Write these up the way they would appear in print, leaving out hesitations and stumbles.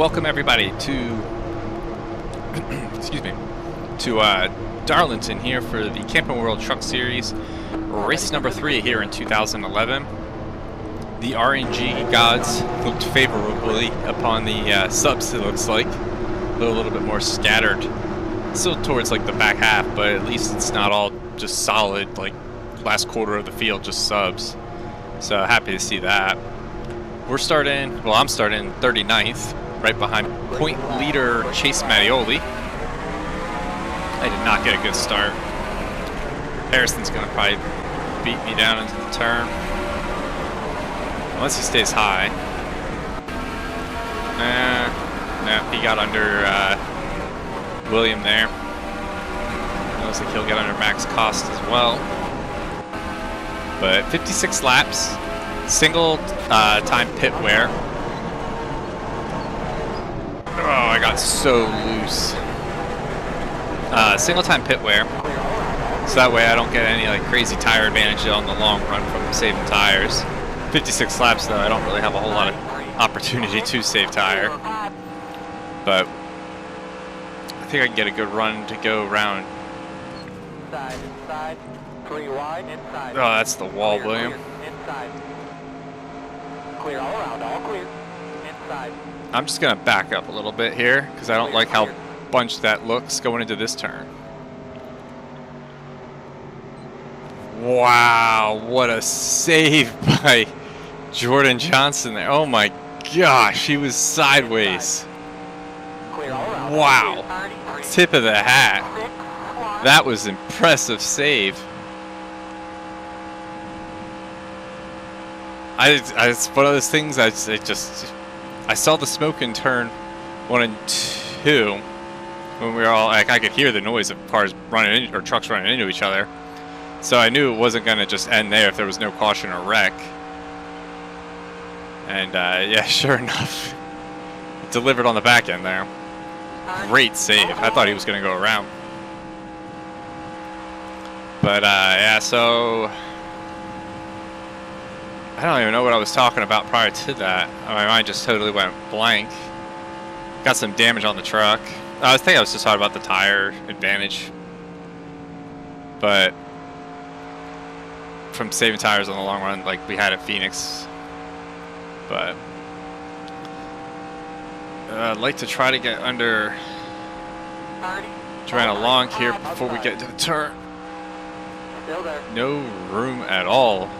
welcome everybody to excuse me, to Darlington here for the Camping World Truck Series, race number 3 here in 2011. The RNG gods looked favorably upon the subs, it looks like. They're a little bit more scattered, still towards like the back half, but at least it's not all just solid, like last quarter of the field, just subs. So happy to see that. We're starting, well, I'm starting 39th, right behind point leader Chase Mattioli. I did not get a good start. Harrison's going to probably beat me down into the turn, unless he stays high. Nah, he got under William there. Looks like he'll get under max cost as well. But 56 laps, single time pit wear. Oh, I got so loose. Single time pit wear, so that way I don't get any like crazy tire advantage on the long run from saving tires. 56 laps though, I don't really have a whole lot of opportunity to save tire, but I think I can get a good run to go around. Oh, that's the wall, William. Clear all around, all clear. Inside. I'm just gonna back up a little bit here because I don't like how bunched that looks going into this turn. Wow, what a save by Jordan Johnson there. Oh my gosh, he was sideways. Wow, tip of the hat. That was impressive save. It's one of those things. I saw the smoke in turn 1 and 2 when we were all like, I could hear the noise of cars running in, or trucks running into each other. So I knew it wasn't going to just end there if there was no caution or wreck. And yeah, sure enough, it delivered on the back end there. Great save. I thought he was going to go around. But yeah, so I don't even know what I was talking about prior to that. My mind just totally went blank. Got some damage on the truck. I think I was just talking about the tire advantage. But from saving tires on the long run like we had at Phoenix. But I'd like to try to get under Joanna Long here before we get to the turn. No room at all.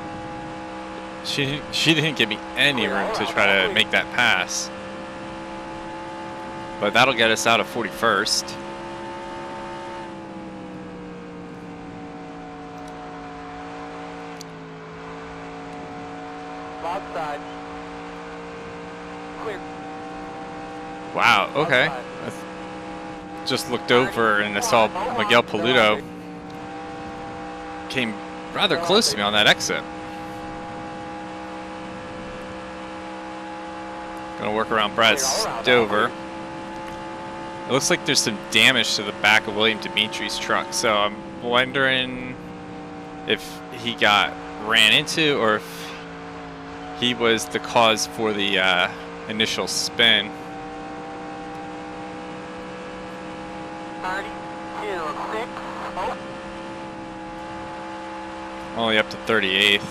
She didn't give me any room to try to make that pass. But that'll get us out of 41st. Wow, okay. I just looked over and I saw Miguel Paludo came rather close to me on that exit. Gonna work around Brad Stover. It looks like there's some damage to the back of William Dimitri's truck, so I'm wondering if he got ran into or if he was the cause for the initial spin. Only up to 38th.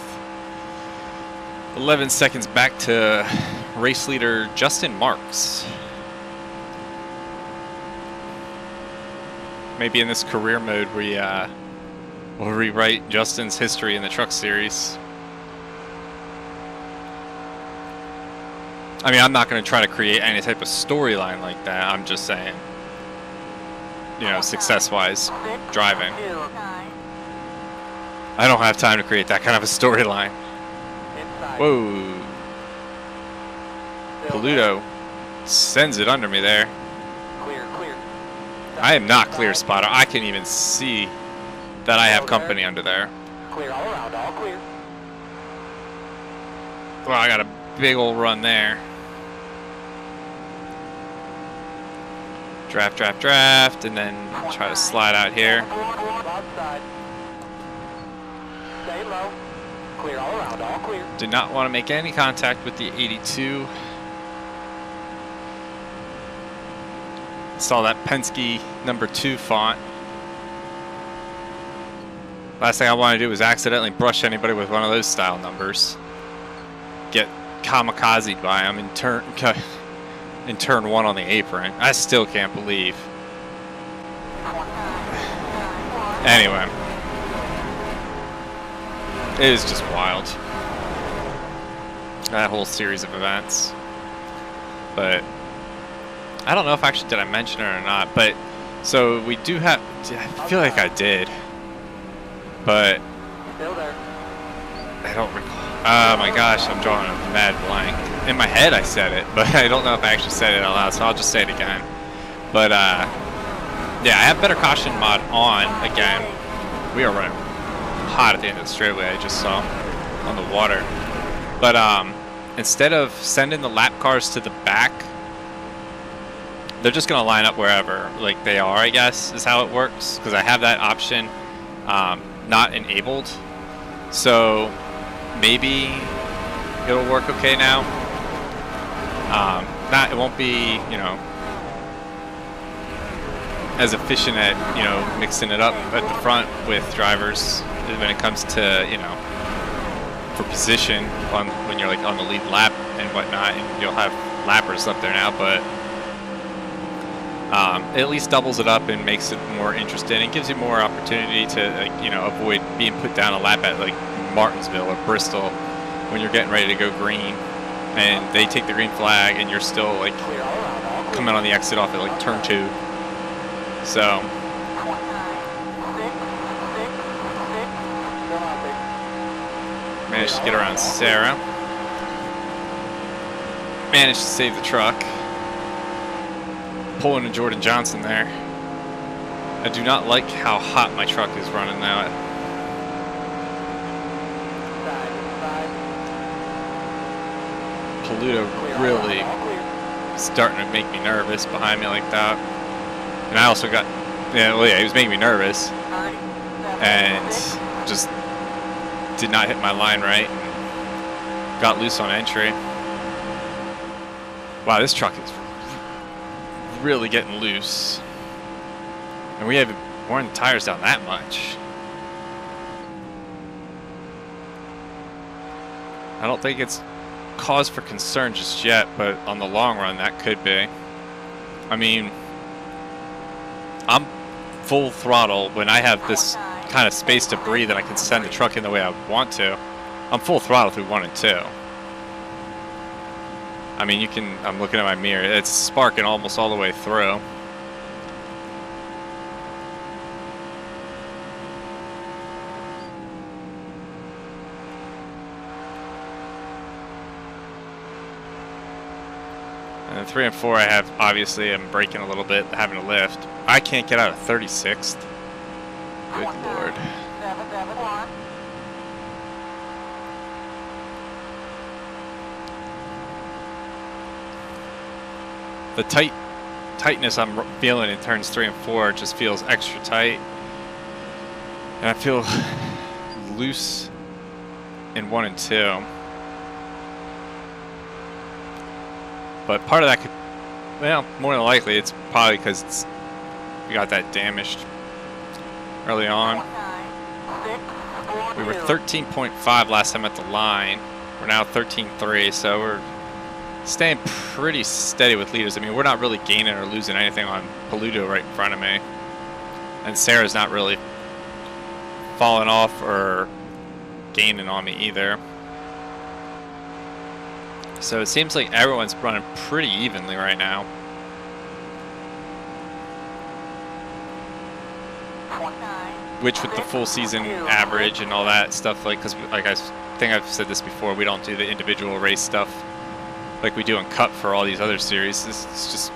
11 seconds back to race leader Justin Marks. Maybe in this career mode we will rewrite Justin's history in the truck series. I mean, I'm not going to try to create any type of storyline like that. I'm just saying, you know, success-wise, driving. I don't have time to create that kind of a storyline. Whoa. Paludo sends it under me there. I am not clear, spotter. I can even see that I have company under there. Clear all around, all clear. Well, I got a big old run there. Draft, draft, draft, and then try to slide out here. Stay low. Clear all around, all clear. Did not want to make any contact with the 82. Saw that Penske #2 font. Last thing I want to do is accidentally brush anybody with one of those style numbers. Get kamikazed by them in turn 1 on the apron. I still can't believe. Anyway, it is just wild, that whole series of events. But I don't know if actually did I mention it or not. But so we do have. I feel like I did, but I don't recall. Oh my gosh, I'm drawing a mad blank. In my head I said it, but I don't know if I actually said it out loud, so I'll just say it again. But yeah, I have better caution mod on again. We are running hot at the end of the straightaway, I just saw on the water. But instead of sending the lap cars to the back, they're just gonna line up wherever like they are, I guess is how it works, because I have that option not enabled. So maybe it'll work okay now. It won't be, you know, as efficient at, you know, mixing it up at the front with drivers when it comes to, you know, for position on when you're like on the lead lap and whatnot, and you'll have lappers up there now, but it at least doubles it up and makes it more interesting and gives you more opportunity to, like, you know, avoid being put down a lap at like Martinsville or Bristol when you're getting ready to go green and they take the green flag and you're still like coming on the exit off at like turn 2. So managed to get around Sarah. Managed to save the truck. Pulling a Jordan Johnson there. I do not like how hot my truck is running now. Paluto really starting to make me nervous behind me like that. And I also got, yeah, well, yeah, he was making me nervous. And just did not hit my line right. And got loose on entry. Wow, this truck is really getting loose. And we haven't worn the tires down that much. I don't think it's cause for concern just yet, but on the long run that could be. I mean, I'm full throttle when I have this kind of space to breathe and I can send the truck in the way I want to. I'm full throttle through 1 and 2. I mean, you can, I'm looking at my mirror, it's sparking almost all the way through. And 3 and 4 I have, obviously I'm braking a little bit, having to lift. I can't get out of 36th. Good Lord. The tightness I'm feeling in turns 3 and 4 just feels extra tight. And I feel loose in 1 and 2. But part of that could, well, more than likely, it's probably because we got that damaged early on. We were 13.5 last time at the line. We're now 13.3, so we're staying pretty steady with leaders. I mean, we're not really gaining or losing anything on Paluto right in front of me. And Sarah's not really falling off or gaining on me either. So it seems like everyone's running pretty evenly right now. Which with the full season average and all that stuff, like, because like I think I've said this before, we don't do the individual race stuff like we do in Cup for all these other series. This is just,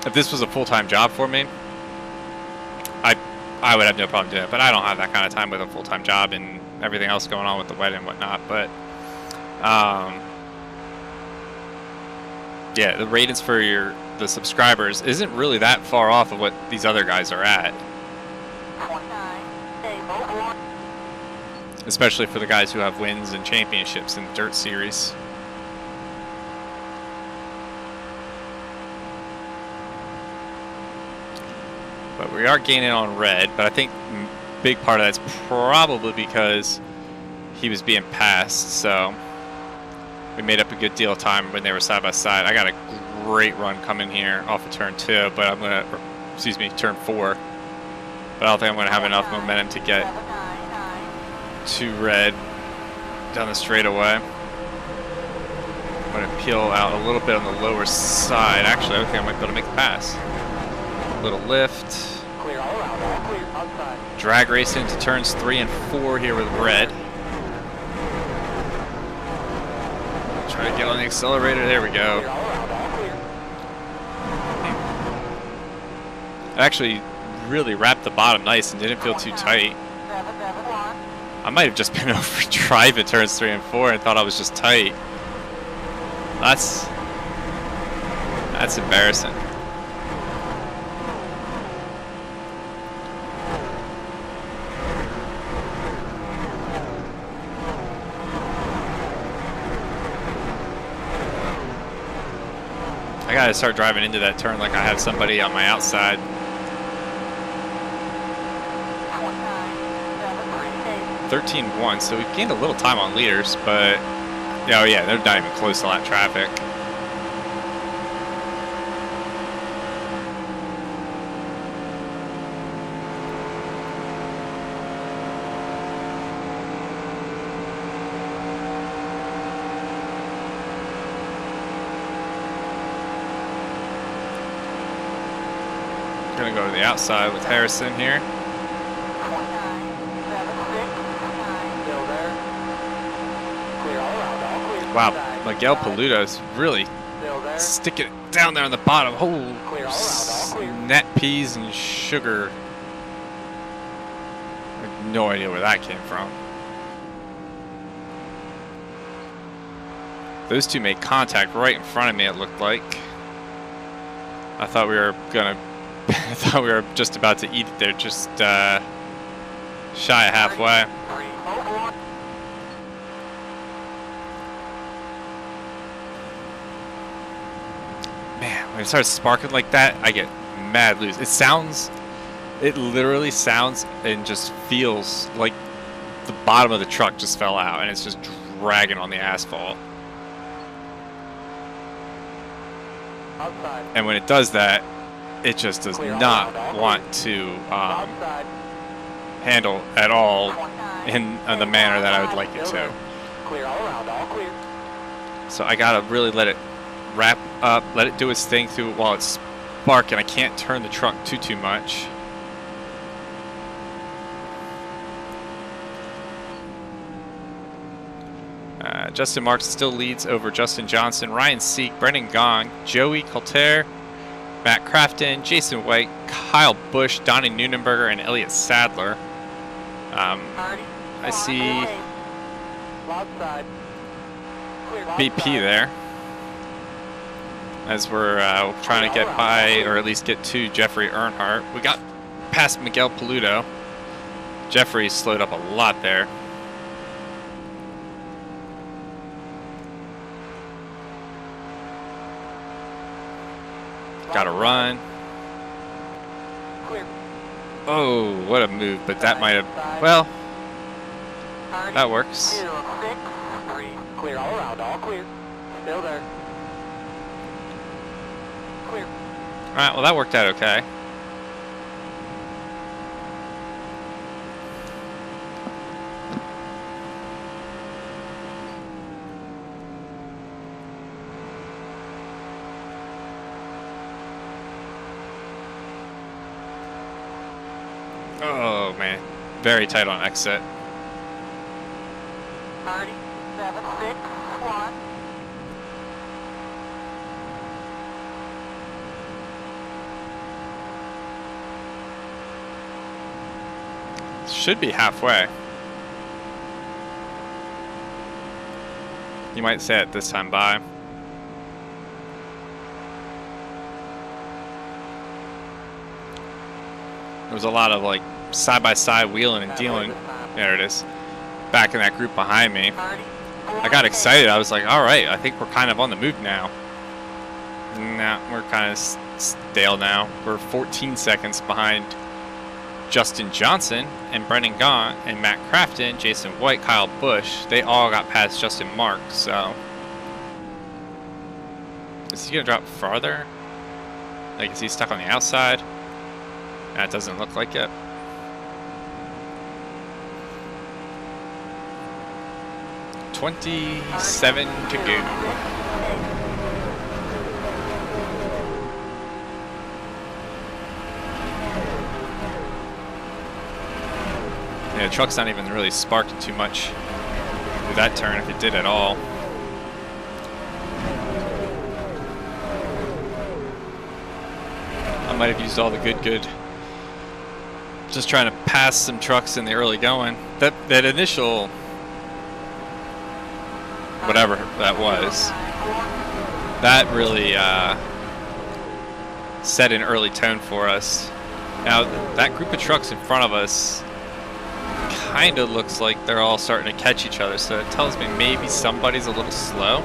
if this was a full-time job for me, I would have no problem doing it, but I don't have that kind of time with a full-time job and everything else going on with the wedding and whatnot. But yeah, the ratings for the subscribers isn't really that far off of what these other guys are at. Especially for the guys who have wins and championships in the Dirt Series. But we are gaining on red, but I think a big part of that's probably because he was being passed, so we made up a good deal of time when they were side by side. I got a great run coming here off of turn 2, but I'm gonna, excuse me, turn 4. But I don't think I'm gonna have enough momentum to get to red down the straightaway. I'm gonna peel out a little bit on the lower side. Actually, I think I might be able to make the pass. Little lift. Clear all around, all clear, outside. Drag race into turns 3 and 4 here with red. Try to get on the accelerator. There we go. Clear all around, all clear. I actually really wrapped the bottom nice and didn't feel too tight. 771. I might have just been overdrive at turns 3 and 4 and thought I was just tight. That's embarrassing. I gotta start driving into that turn like I have somebody on my outside. 13-1, so we've gained a little time on leaders, but oh yeah, they're not even close to that traffic. Gonna go to the outside with Harrison here. Wow, Miguel Paludo's really sticking it down there on the bottom. Oh, net peas and sugar. I have no idea where that came from. Those two made contact right in front of me, it looked like. I thought we were gonna, I thought we were just about to eat it there, just shy of halfway. Man, when it starts sparking like that, I get mad loose. It literally sounds and just feels like the bottom of the truck just fell out and it's just dragging on the asphalt. Outside. And when it does that, it just does not want to handle at all in the manner that I would like it to. Clear all around, all clear. So I gotta really let it wrap up, let it do its thing through while it's sparking. I can't turn the truck too much. Justin Marks still leads over Justin Johnson, Ryan Seek, Brendan Gong, Joey Coulter, Matt Crafton, Jason White, Kyle Busch, Donnie Neunenberger, and Elliott Sadler. I see BP there as we're trying to get by, or at least get to Jeffrey Earnhardt. We got past Miguel Paludo. Jeffrey slowed up a lot there. Got to run. Oh, what a move, but that might have, well, that works. Clear all around, all clear. Still there. Clear. All right, well, that worked out okay. Oh, man. Very tight on exit. 3761. Should be halfway. You might say it this time by. There was a lot of like side-by-side wheeling and dealing. There it is. Back in that group behind me. I got excited. I was like, all right, I think we're kind of on the move now. Nah, we're kind of stale now. We're 14 seconds behind Justin Johnson and Brendan Gaunt and Matt Crafton, Jason White, Kyle Busch. They all got past Justin Marks, so... Is he going to drop farther? Like, is he stuck on the outside? That doesn't look like it. $27 to go. Yeah, the truck's not even really sparking too much through that turn, if it did at all. I might have used all the good. Just trying to pass some trucks in the early going. That initial, whatever that was, that really set an early tone for us. Now, that group of trucks in front of us kind of looks like they're all starting to catch each other, so it tells me maybe somebody's a little slow.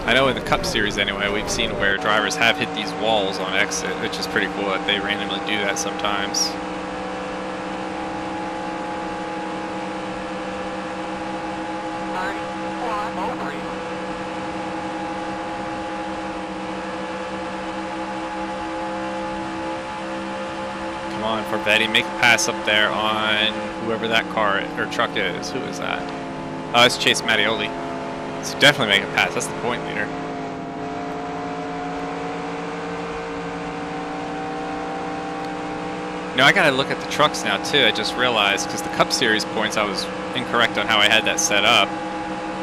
I know in the Cup Series anyway, we've seen where drivers have hit these walls on exit, which is pretty cool that they randomly do that sometimes. Come on, Farvetti, make a pass up there on whoever that car or truck is. Who is that? Oh, it's Chase Mattioli. So definitely make a pass. That's the point leader. Now I gotta look at the trucks now too. I just realized because the Cup Series points I was incorrect on how I had that set up.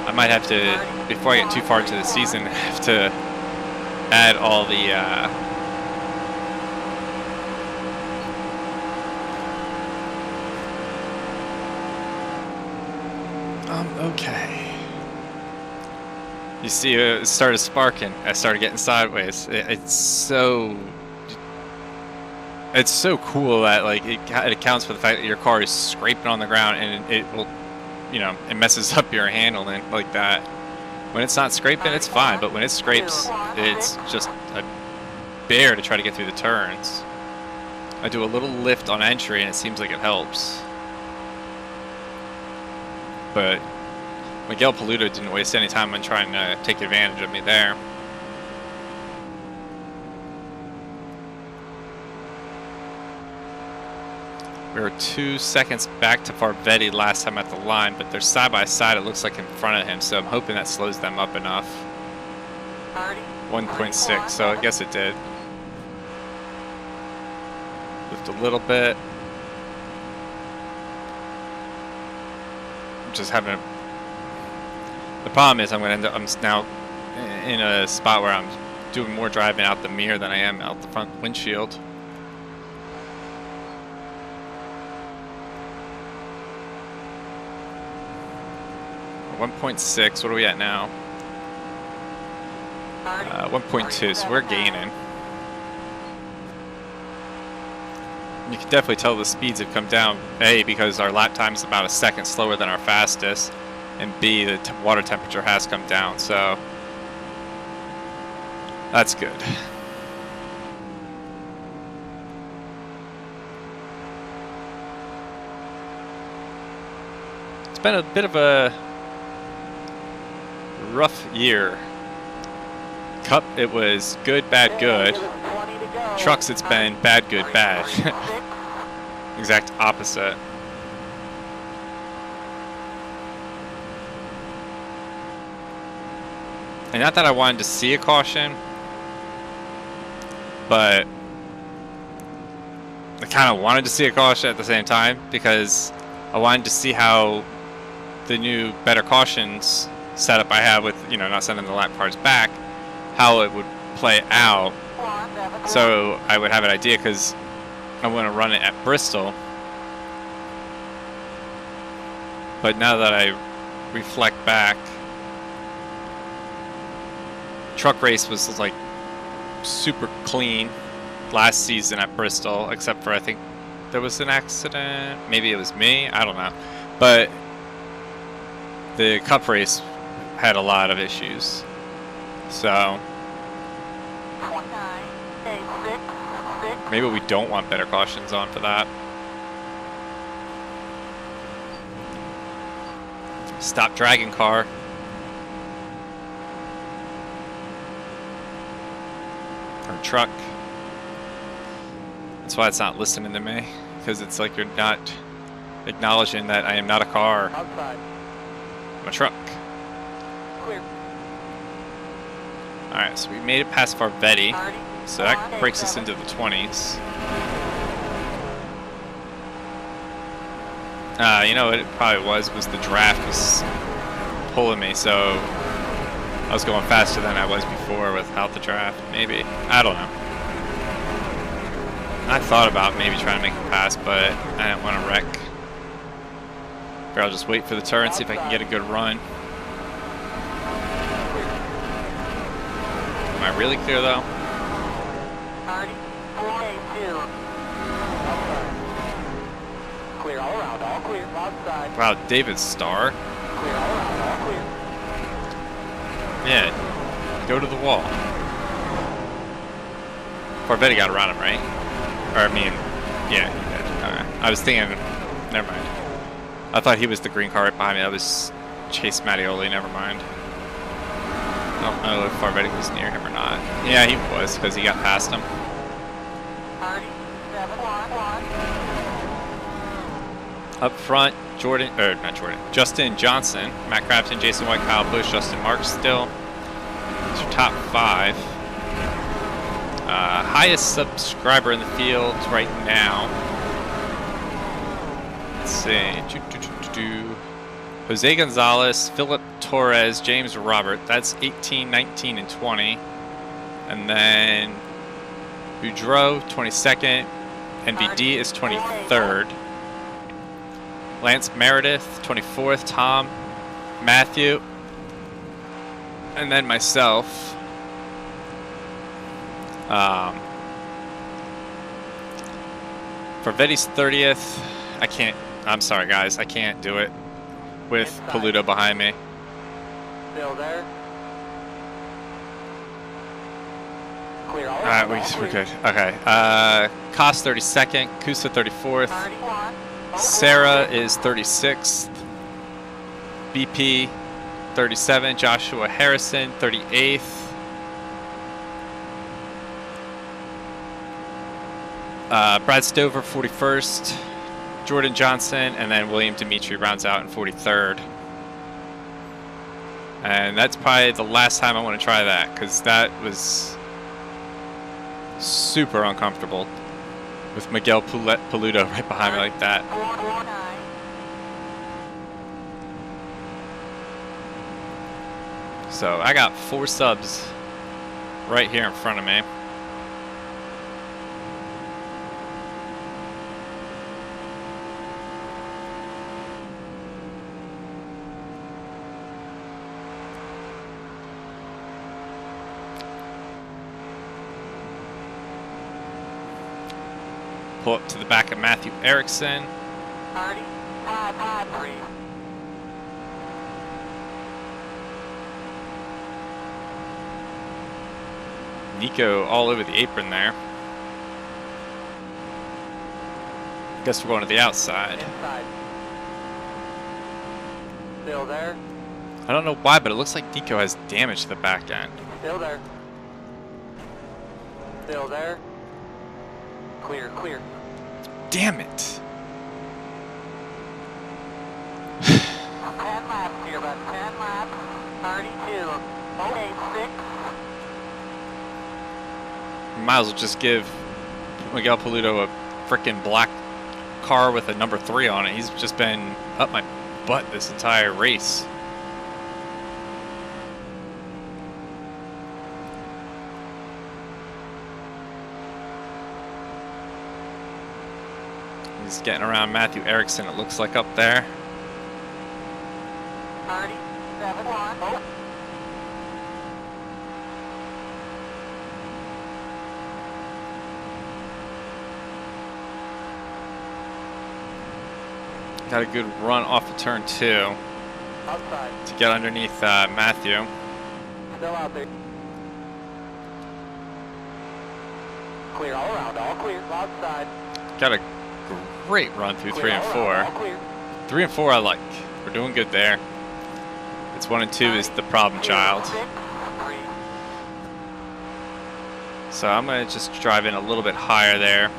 I might have to, before I get too far into the season, have to add all the okay. You see, it started sparking. I started getting sideways. It's so cool that like it accounts for the fact that your car is scraping on the ground and it will, you know, it messes up your handling like that. When it's not scraping, it's fine, but when it scrapes, it's just a bear to try to get through the turns. I do a little lift on entry and it seems like it helps. But Miguel Paludo didn't waste any time on trying to take advantage of me there. We were 2 seconds back to Farvetti last time at the line, but they're side by side, it looks like in front of him, so I'm hoping that slows them up enough. 1.6, so I guess it did. Lift a little bit. I'm just having a... The problem is I'm now in a spot where I'm doing more driving out the mirror than I am out the front windshield. We're 1.6, what are we at now? 1.2, so we're gaining. You can definitely tell the speeds have come down, A, because our lap time is about a second slower than our fastest, and B, the water temperature has come down, so that's good. It's been a bit of a rough year. Cup, it was good, bad, good. Trucks, it's been bad, good, bad. Exact opposite. And not that I wanted to see a caution, but I kind of wanted to see a caution at the same time because I wanted to see how the new better cautions setup I have with, you know, not sending the lap cars back, how it would play out. So I would have an idea because I want to run it at Bristol. But now that I reflect back, truck race was like super clean last season at Bristol, except for I think there was an accident. Maybe it was me. I don't know. But the Cup race had a lot of issues. So Maybe we don't want better cautions on for that. Stop dragging, car. Or truck. That's why it's not listening to me, because it's like you're not acknowledging that I am not a car. Outside. I'm a truck. Clear. Alright, so we made it past Farvetti, 30. so that breaks us into the 20s. You know what it probably was the draft was pulling me, so I was going faster than I was before without the draft, maybe. I don't know. I thought about maybe trying to make a pass, but I didn't want to wreck. Or I'll just wait for the turn, see if I can get a good run. Am I really clear though? 3482. Clear all around, all clear, outside. Wow, David Starr. Clear all around, all clear. Yeah, go to the wall. Farvetti got around him, right? Or I mean, yeah, he did. Okay. I was thinking, never mind. I thought he was the green car right behind me. That was Chase Mattioli, never mind. I don't know if Farvetti was near him or not. Yeah, he was, because he got past him. 3711. Up front, Justin Johnson, Matt Crafton, Jason White, Kyle Busch, Justin Marks still. These are top 5. Highest subscriber in the field right now. Let's see. Jose Gonzalez, Philip Torres, James Robert. That's 18, 19, and 20. And then Boudreaux, 22nd. NVD is 23rd. Lance Meredith, 24th. Tom, Matthew. And then myself. Farvetti's 30th. I'm sorry guys, I can't do it with Paludo behind me. Still there. Clear all Alright, around, we're good. Okay. Koss 32nd, Kusa 34th. 31. Sarah is 36th. BP 37, Joshua Harrison 38th. Brad Stover 41st, Jordan Johnson, and then William Dimitri rounds out in 43rd. And that's probably the last time I want to try that, because that was super uncomfortable with Miguel Paludo right behind me like that. 449. So I got 4 subs right here in front of me. Pull up to the back of Matthew Erickson. 30. Pad 3. Nico all over the apron there. Guess we're going to the outside. Inside. Still there. I don't know why, but it looks like Nico has damage to the back end. Still there. Still there. Clear, clear. Damn it. 10 laps here, about 10 laps. 32. 086. Might as well just give Miguel Paludo a frickin' black car with a number 3 on it. He's just been up my butt this entire race. He's getting around Matthew Erickson, it looks like, up there. 37-1. Got a good run off of turn 2 Outside. to get underneath Matthew. Still out there. Clear all around, all clear, outside. Got a great run through 3 Clear and all 4. around, all clear. 3 and 4 I like. We're doing good there. It's 1 and 2 is the problem child. 6, 3. So I'm going to just drive in a little bit higher there.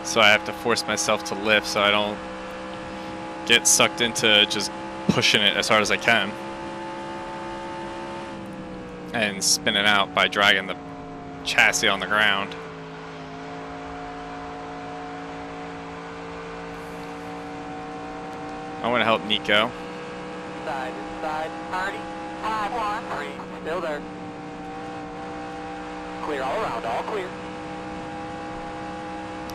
So I have to force myself to lift so I don't get sucked into just pushing it as hard as I can. And spinning out by dragging the chassis on the ground. I want to help Nikko. Inside, 30, 5, 1, 3. Still there. Clear all around, all clear.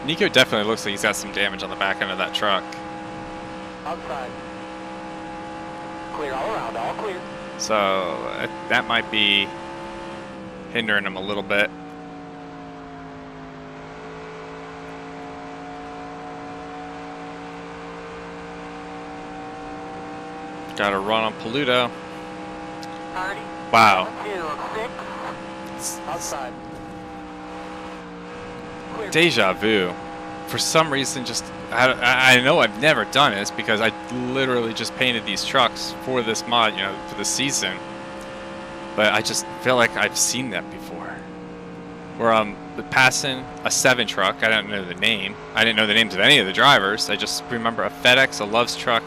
Nikko definitely looks like he's got some damage on the back end of that truck. Outside. Clear all around, all clear. So that might be hindering him a little bit. Got to run on Paludo. 30. Wow. 6. Outside. Clear. Deja vu. For some reason, just I know I've never done this because I literally just painted these trucks for this mod, you know, for the season. But I just feel like I've seen that before. Where I'm passing a 7 truck, I don't know the name. I didn't know the names of any of the drivers. I just remember a FedEx, a Love's truck,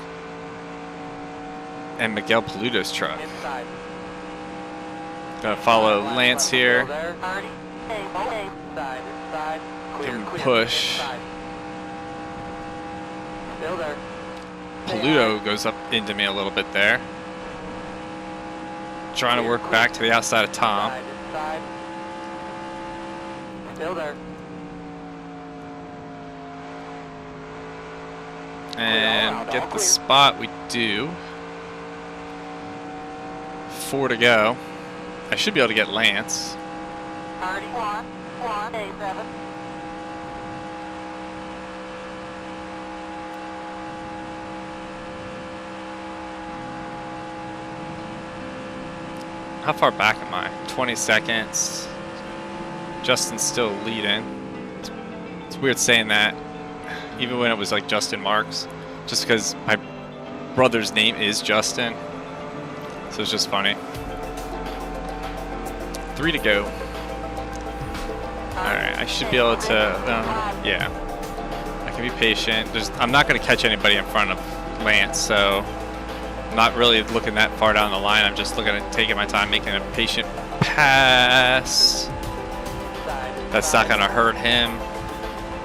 and Miguel Paludo's truck. Inside. Gonna follow Lance here. Still there. 30. Inside, inside. Give Clear, him clear. push. Inside. Still there. Paludo goes up into me a little bit there. Trying to work back to the outside of Tom. Inside, inside. Still there. And get the spot we do. 4 to go. I should be able to get Lance. 31, 187. How far back am I? 20 seconds. Justin's still leading. It's weird saying that, even when it was like Justin Marks, just because my brother's name is Justin. So it's just funny. 3 to go. Alright, I should be able to, yeah. I can be patient. I'm not going to catch anybody in front of Lance, so I'm not really looking that far down the line. I'm just looking at taking my time, making a patient pass. That's not going to hurt him.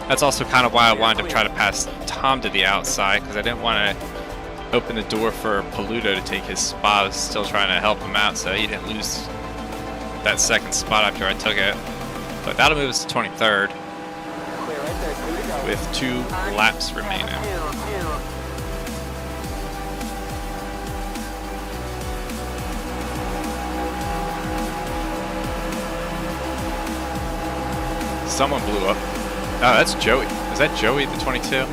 That's also kind of why I wanted to try to pass Tom to the outside, because I didn't want to open the door for Paludo to take his spot. I was still trying to help him out so he didn't lose that second spot after I took it. But that'll move us to 23rd with 2 laps remaining. Someone blew up. Oh, that's Joey. Is that Joey, the 22?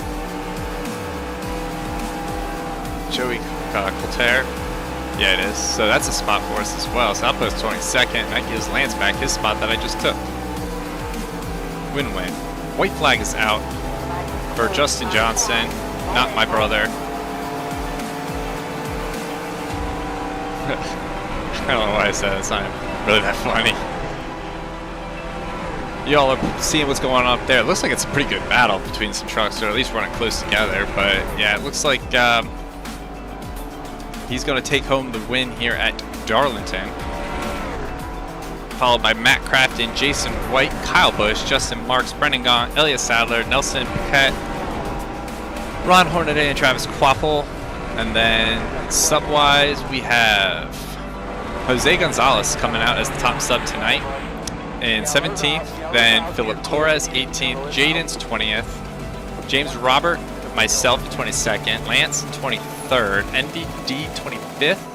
Joey Coulter? Yeah, it is. So that's a spot for us as well. So I'll put us 22nd. That gives Lance back his spot that I just took. Win-win. White flag is out for Justin Johnson, not my brother. I don't know why I said it. It's not really that funny. Y'all are seeing what's going on up there. It looks like it's a pretty good battle between some trucks, or at least running close together. But yeah, it looks like he's going to take home the win here at Darlington. Followed by Matt Crafton, Jason White, Kyle Busch, Justin Marks, Brendan Gaunt, Elliot Sadler, Nelson Piquet, Ron Hornaday, and Travis Quapple. And then sub-wise, we have Jose Gonzalez coming out as the top sub tonight in 17th. Then Philip Torres, 18th. Jaden's 20th. James Robert, myself, 22nd. Lance, 23rd. NVD, 25th.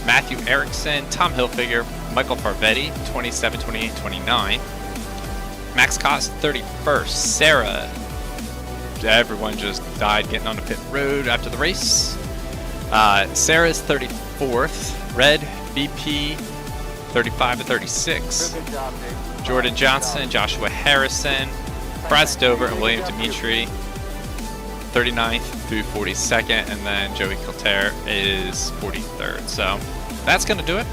Matthew Erickson, Tom Hilfiger, Michael Farvetti, 27, 28, 29. Max Koss, 31st. Sarah, everyone just died getting on the pit road after the race. Sarah's 34th. Red, BP, 35 and 36. Good job, Dave. Jordan Johnson, Joshua Harrison, Brad Stover, and William Dimitri, 39th through 42nd, and then Joey Kilter is 43rd. So that's going to do it.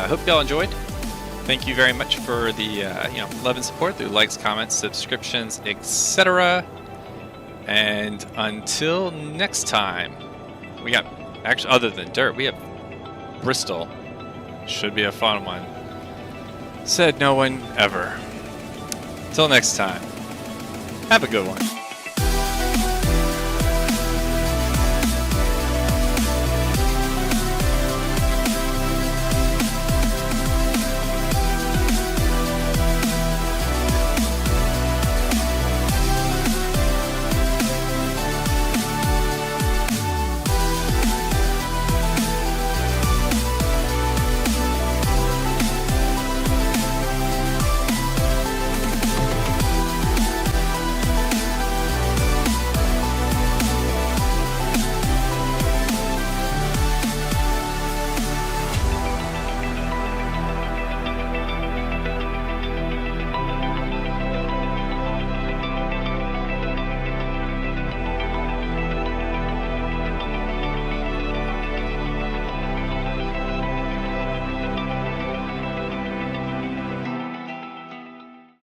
Hope y'all enjoyed. Thank you very much for the love and support through likes, comments, subscriptions, etc. And until next time, we got, actually, other than dirt, we have Bristol. Should be a fun one. Said no one ever. Till next time, have a good one.